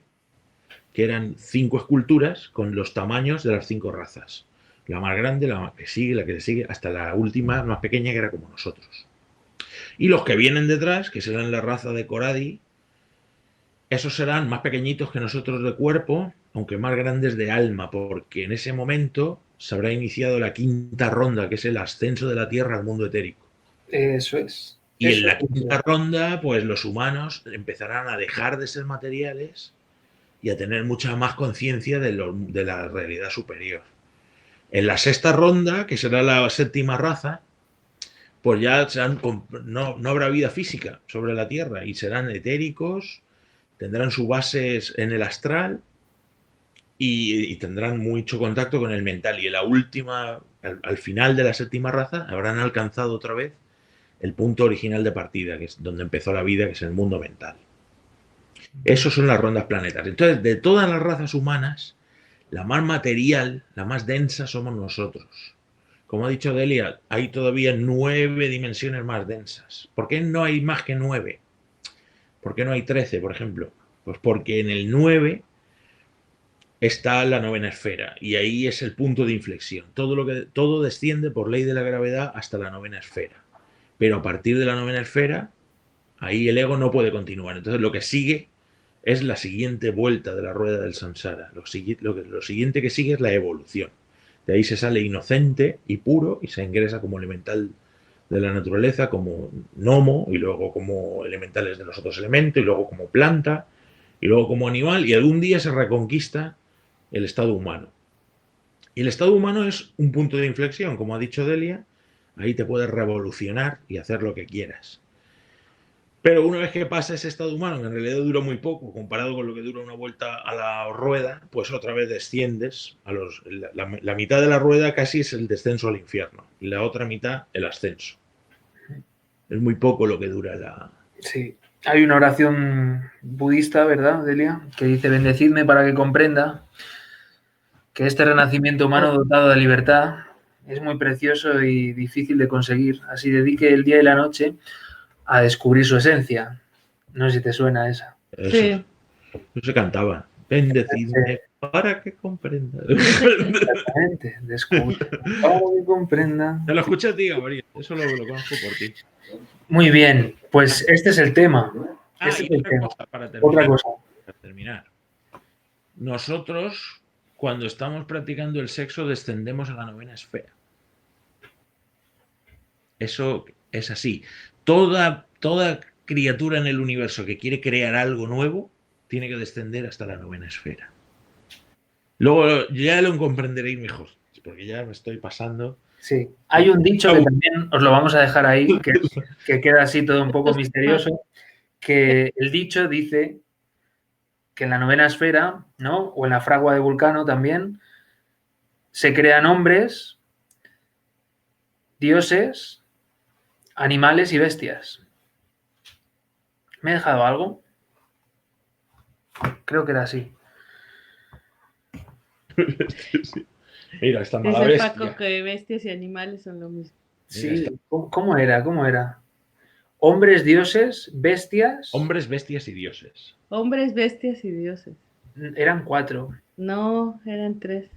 que eran 5 esculturas con los tamaños de las 5 razas. La más grande, la que le sigue, hasta la última más pequeña, que era como nosotros. Y los que vienen detrás, que serán la raza de Coradi, esos serán más pequeñitos que nosotros de cuerpo, aunque más grandes de alma, porque en ese momento se habrá iniciado la 5ª ronda, que es el ascenso de la Tierra al mundo etérico. Eso es. Y en la 5ª ronda, pues los humanos empezarán a dejar de ser materiales y a tener mucha más conciencia de la realidad superior. En la 6ª ronda, que será la 7ª raza, pues ya no habrá vida física sobre la Tierra y serán etéricos, tendrán sus bases en el astral y tendrán mucho contacto con el mental. Y en la última, al final de la 7ª raza, habrán alcanzado otra vez el punto original de partida, que es donde empezó la vida, que es el mundo mental. Esas son las rondas planetarias. Entonces, de todas las razas humanas, la más material, la más densa somos nosotros. Como ha dicho Delia, hay todavía 9 dimensiones más densas. ¿Por qué no hay más que 9? ¿Por qué no hay 13, por ejemplo? Pues porque en el 9 está la 9ª esfera y ahí es el punto de inflexión. Todo desciende por ley de la gravedad hasta la 9ª esfera. Pero a partir de la 9ª esfera, ahí el ego no puede continuar. Entonces lo que sigue es la siguiente vuelta de la rueda del samsara. Lo siguiente que sigue es la evolución. De ahí se sale inocente y puro y se ingresa como elemental de la naturaleza, como gnomo, y luego como elementales de los otros elementos, y luego como planta, y luego como animal, y algún día se reconquista el estado humano. Y el estado humano es un punto de inflexión, como ha dicho Delia, ahí te puedes revolucionar y hacer lo que quieras. Pero una vez que pasa ese estado humano, que en realidad dura muy poco, comparado con lo que dura una vuelta a la rueda, pues otra vez desciendes. La mitad de la rueda casi es el descenso al infierno, y la otra mitad el ascenso. Es muy poco lo que dura la... Sí. Hay una oración budista, ¿verdad, Delia? Que dice: bendecidme para que comprenda que este renacimiento humano dotado de libertad es muy precioso y difícil de conseguir. Así dedique el día y la noche a descubrir su esencia. No sé si te suena esa. Eso, sí. Eso se cantaba. Bendecidme para que comprenda. Exactamente. Descubrir para que comprenda. Te lo escuché, tío, María. Eso lo conozco por ti. Muy bien. Pues este es el tema. Este es el tema. Cosa, otra cosa. Para terminar. Nosotros, cuando estamos practicando el sexo, descendemos a la 9ª esfera. Eso es así. Toda criatura en el universo que quiere crear algo nuevo tiene que descender hasta la 9ª esfera. Luego ya lo comprenderéis mejor, porque ya me estoy pasando. Sí, hay un dicho que también os lo vamos a dejar ahí, que queda así todo un poco misterioso, que el dicho dice que en la 9ª esfera, ¿no? O en la fragua de Vulcano también, se crean hombres, dioses, animales y bestias. ¿Me he dejado algo? Creo que era así. Mira, esta mala dice bestia. Paco que bestias y animales son lo mismo. Sí, ¿cómo era? ¿Cómo era? Hombres, dioses, bestias. Hombres, bestias y dioses. Hombres, bestias y dioses. Eran 4. No, eran 3.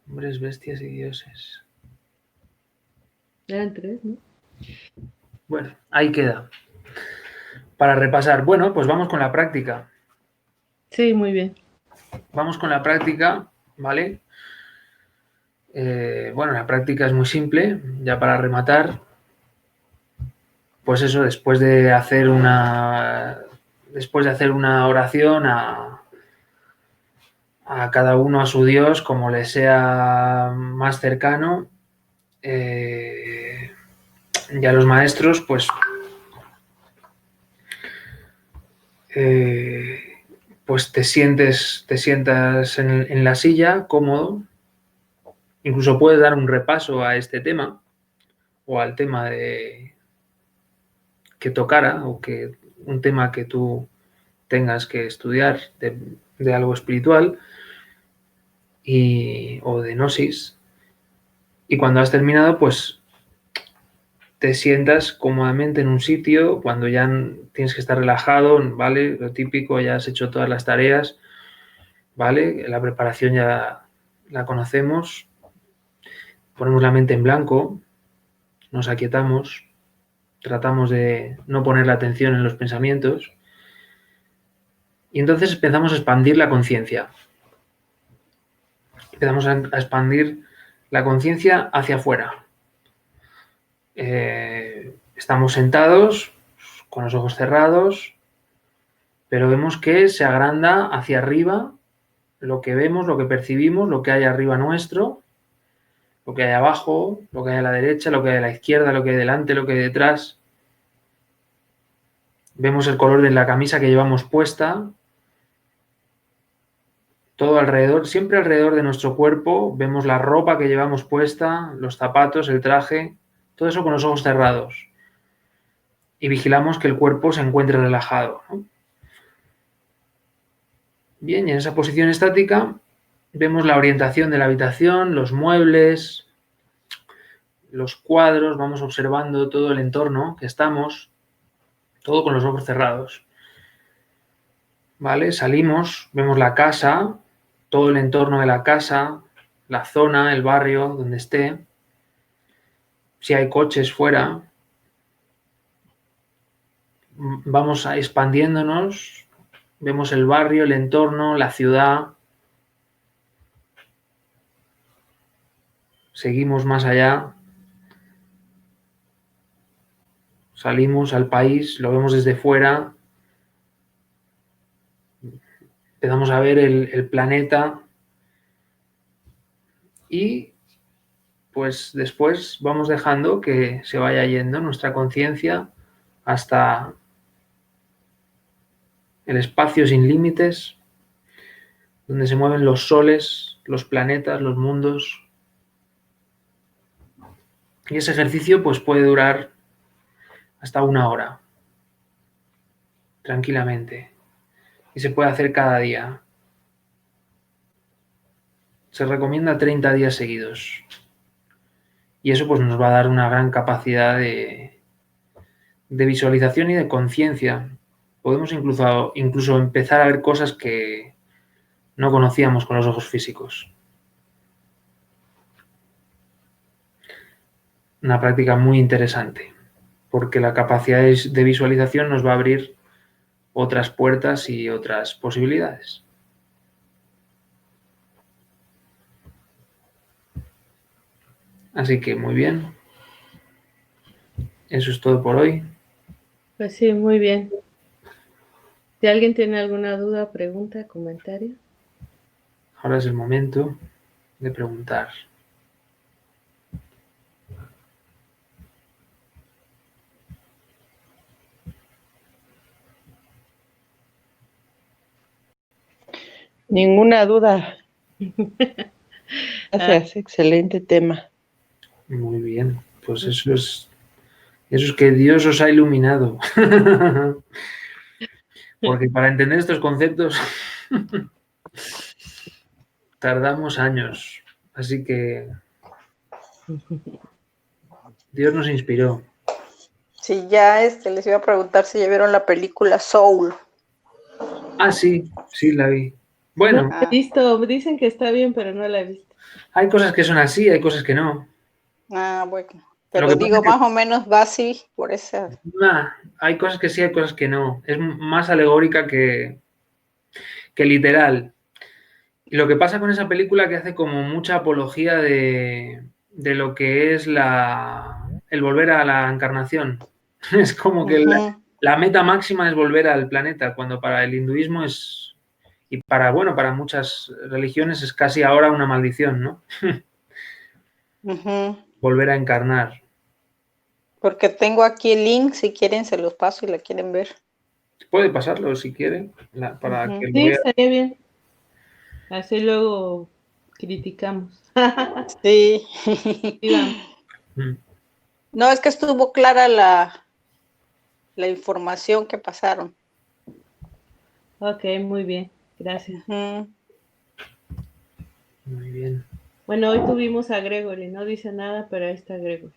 Hombres, bestias y dioses. Eran 3, ¿no? Bueno, ahí queda. Para repasar. Bueno, pues vamos con la práctica. Sí, muy bien. Vamos con la práctica, ¿vale? Bueno, la práctica es muy simple, ya para rematar. Pues eso, después de hacer una oración a cada uno a su Dios, como le sea más cercano, ya los maestros, pues te sientas en la silla, cómodo. Incluso puedes dar un repaso a este tema o al tema que tocara o que un tema que tú tengas que estudiar de algo espiritual o de gnosis. Y cuando has terminado, pues te sientas cómodamente en un sitio, cuando ya tienes que estar relajado, ¿vale? Lo típico, ya has hecho todas las tareas, ¿vale? La preparación ya la conocemos. Ponemos la mente en blanco, nos aquietamos, tratamos de no poner la atención en los pensamientos y entonces empezamos a expandir la conciencia. Empezamos a expandir la conciencia hacia afuera. Estamos sentados con los ojos cerrados, pero vemos que se agranda hacia arriba lo que vemos, lo que percibimos, lo que hay arriba nuestro, lo que hay abajo, lo que hay a la derecha, lo que hay a la izquierda, lo que hay delante, lo que hay detrás. Vemos el color de la camisa que llevamos puesta, todo alrededor, siempre alrededor de nuestro cuerpo, vemos la ropa que llevamos puesta, los zapatos, el traje, todo eso con los ojos cerrados. Y vigilamos que el cuerpo se encuentre relajado, ¿no? Bien, y en esa posición estática vemos la orientación de la habitación, los muebles, los cuadros, vamos observando todo el entorno que estamos, todo con los ojos cerrados. ¿Vale? Salimos, vemos la casa, todo el entorno de la casa, la zona, el barrio donde esté, si hay coches fuera. Vamos expandiéndonos, vemos el barrio, el entorno, la ciudad. Seguimos más allá. Salimos al país, lo vemos desde fuera. Empezamos a ver el planeta. Y pues después vamos dejando que se vaya yendo nuestra conciencia hasta el espacio sin límites, donde se mueven los soles, los planetas, los mundos. Y ese ejercicio pues puede durar hasta 1 hora, tranquilamente. Y se puede hacer cada día. Se recomienda 30 días seguidos. Y eso pues nos va a dar una gran capacidad de visualización y de conciencia. Podemos incluso empezar a ver cosas que no conocíamos con los ojos físicos. Una práctica muy interesante, porque la capacidad de visualización nos va a abrir otras puertas y otras posibilidades. Así que muy bien. Eso es todo por hoy. Pues sí, muy bien. Si alguien tiene alguna duda, pregunta, comentario. Ahora es el momento de preguntar. Ninguna duda. Gracias, excelente tema. Muy bien, pues eso es que Dios os ha iluminado. Porque para entender estos conceptos tardamos años. Así que Dios nos inspiró. Sí, ya les iba a preguntar si ya vieron la película Soul. Ah, sí, la vi. Bueno, No la he visto, dicen que está bien, pero no la he visto. hay cosas que son así, hay cosas que no. Ah, bueno. Pero Lo que digo, pasa es más o menos va así, por esa. hay cosas que sí, hay cosas que no. Es más alegórica que literal. Y lo que pasa con esa película que hace como mucha apología de lo que es el volver a la encarnación. Es como que la meta máxima es volver al planeta, cuando para el hinduismo es, y para, bueno, para muchas religiones es casi ahora una maldición, ¿no? Volver a encarnar. Porque tengo aquí el link, si quieren se los paso y la quieren ver. Puede pasarlo si quieren, para que lo Sí, vean. estaría bien. Así luego criticamos. Sí. Sí, vamos. No, es que estuvo clara la información que pasaron. Ok, muy bien. Gracias. Muy bien. Bueno, hoy tuvimos a Gregory. No dice nada, pero ahí está Gregory.